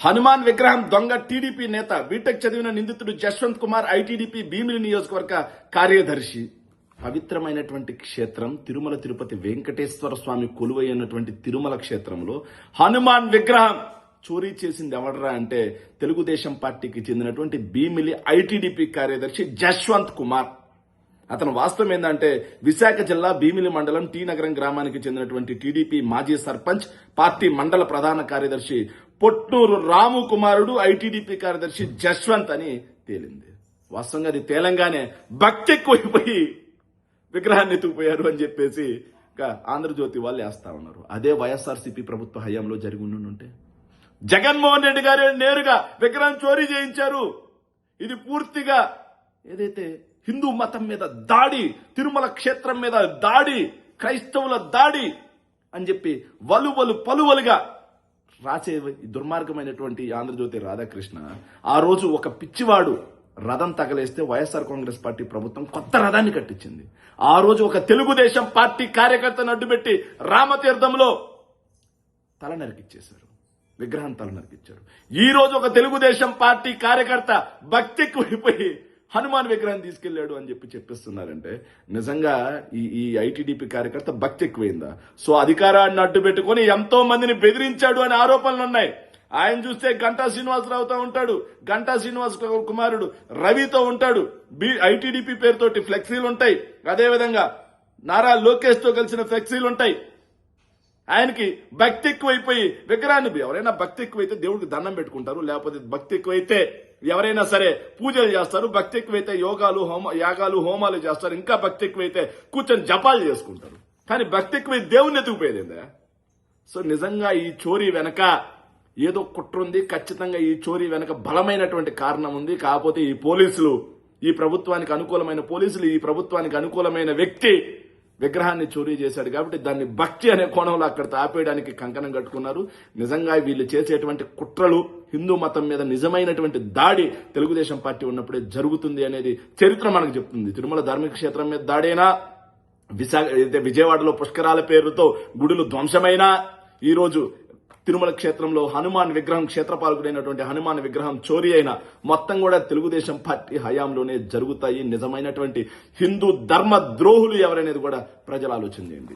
హనుమాన్ విగ్రహం దొంగ టీడీపీ నేత బీటెక్ చదివిన నిందితుడు జశ్వంత్ కుమార్ ఐటీడీపీ భీమిలి నియోజకవర్గ కార్యదర్శి. పవిత్రమైనటువంటి క్షేత్రం తిరుమల తిరుపతి వెంకటేశ్వర స్వామి కొలువైనటువంటి తిరుమల క్షేత్రంలో హనుమాన్ విగ్రహం చోరీ చేసింది ఎవడరా అంటే తెలుగుదేశం పార్టీకి చెందినటువంటి భీమిలి ఐటీడీపీ కార్యదర్శి జశ్వంత్ కుమార్. అతను వాస్తవం ఏంటంటే విశాఖ జిల్లా భీమిలి మండలం టీ నగరం గ్రామానికి చెందినటువంటి టీడీపీ మాజీ సర్పంచ్, పార్టీ మండల ప్రధాన కార్యదర్శి పొట్నూరు రాము కుమారుడు ఐటీడీపీ కార్యదర్శి జశ్వంత్ అని తేలింది. వాస్తవంగా అది తేలంగానే భక్తి ఎక్కువైపోయి విగ్రహాన్ని ఎత్తుకుపోయారు అని చెప్పేసి ఆంధ్రజ్యోతి వాళ్ళు వేస్తా ఉన్నారు. అదే వైఎస్ఆర్సీపీ ప్రభుత్వ హయాంలో జరిగి ఉంటే జగన్మోహన్ రెడ్డి గారు నేరుగా విగ్రహం చోరీ చేయించారు. ఇది పూర్తిగా ఏదైతే హిందూ మతం మీద దాడి, తిరుమల క్షేత్రం మీద దాడి, క్రైస్తవుల దాడి అని చెప్పి పలువలుగా రాసే దుర్మార్గమైనటువంటి ఆంధ్రజ్యోతి రాధాకృష్ణ ఆ రోజు ఒక పిచ్చివాడు రథం తగలేస్తే వైఎస్ఆర్ కాంగ్రెస్ పార్టీ ప్రభుత్వం కొత్త రథాన్ని కట్టించింది. ఆ రోజు ఒక తెలుగుదేశం పార్టీ కార్యకర్తను అడ్డుపెట్టి రామతీర్థంలో తల నరికిచ్చేశారు, విగ్రహం తల నరికిచ్చారు. ఈ రోజు ఒక తెలుగుదేశం పార్టీ కార్యకర్త భక్తి ఎక్కువైపోయి హనుమాన్ విగ్రహం తీసుకెళ్లాడు అని చెప్పిస్తున్నారంటే నిజంగా ఈ ఐటీడీపీ కార్యకర్త భక్తి ఎక్కువైందా? సో అధికారాన్ని అడ్డు పెట్టుకుని ఎంతో మందిని బెదిరించాడు అనే ఆరోపణలు ఉన్నాయి. ఆయన చూస్తే గంటా శ్రీనివాసరావుతో ఉంటాడు, గంటా శ్రీనివాస్ కుమారుడు రవితో ఉంటాడు, ఐటీడీపీ పేరుతోటి ఫ్లెక్సీలు ఉంటాయి. అదేవిధంగా నారా లోకేష్ తో కలిసిన ఫ్లెక్సీలు ఉంటాయి. ఆయనకి భక్తి ఎక్కువైపోయి విగ్రహాన్ని, ఎవరైనా భక్తి ఎక్కువైతే దేవుడికి దండం పెట్టుకుంటారు, లేకపోతే భక్తి ఎక్కువైతే ఎవరైనా సరే పూజలు చేస్తారు, భక్తి ఎక్కువైతే యాగాలు హోమాలు చేస్తారు, ఇంకా భక్తి ఎక్కువైతే కూర్చొని జపాలు చేసుకుంటారు. కానీ భక్తి ఎక్కువై దేవుణ్ణి ఎత్తుకుపోయేదిందా? సో నిజంగా ఈ చోరీ వెనక ఏదో కుట్ర ఉంది. ఖచ్చితంగా ఈ చోరీ వెనక బలమైనటువంటి కారణం ఉంది. కాకపోతే ఈ పోలీసులు, ఈ ప్రభుత్వానికి అనుకూలమైన పోలీసులు, ఈ ప్రభుత్వానికి అనుకూలమైన వ్యక్తి విగ్రహాన్ని చోరీ చేశాడు కాబట్టి దాన్ని భక్తి అనే కోణంలో అక్కడ ఆపేయడానికి కంకణం కట్టుకున్నారు. నిజంగా వీళ్ళు చేసేటువంటి కుట్రలు, హిందూ మతం మీద నిజమైనటువంటి దాడి తెలుగుదేశం పార్టీ ఉన్నప్పుడే జరుగుతుంది అనేది చరిత్ర మనకు చెప్తుంది. తిరుమల ధార్మిక క్షేత్రం మీద దాడైనా, విజయవాడలో పుష్కరాల పేరుతో గుడులు ధ్వంసమైనా, ఈ రోజు తిరుమల క్షేత్రంలో హనుమాన్ విగ్రహం, క్షేత్రపాలకుడైనటువంటి హనుమాన్ విగ్రహం చోరీ అయినా మొత్తం కూడా తెలుగుదేశం పార్టీ హయాంలోనే జరుగుతాయి. నిజమైనటువంటి హిందూ ధర్మ ద్రోహులు ఎవరనేది కూడా ప్రజలు ఆలోచన చేయండి.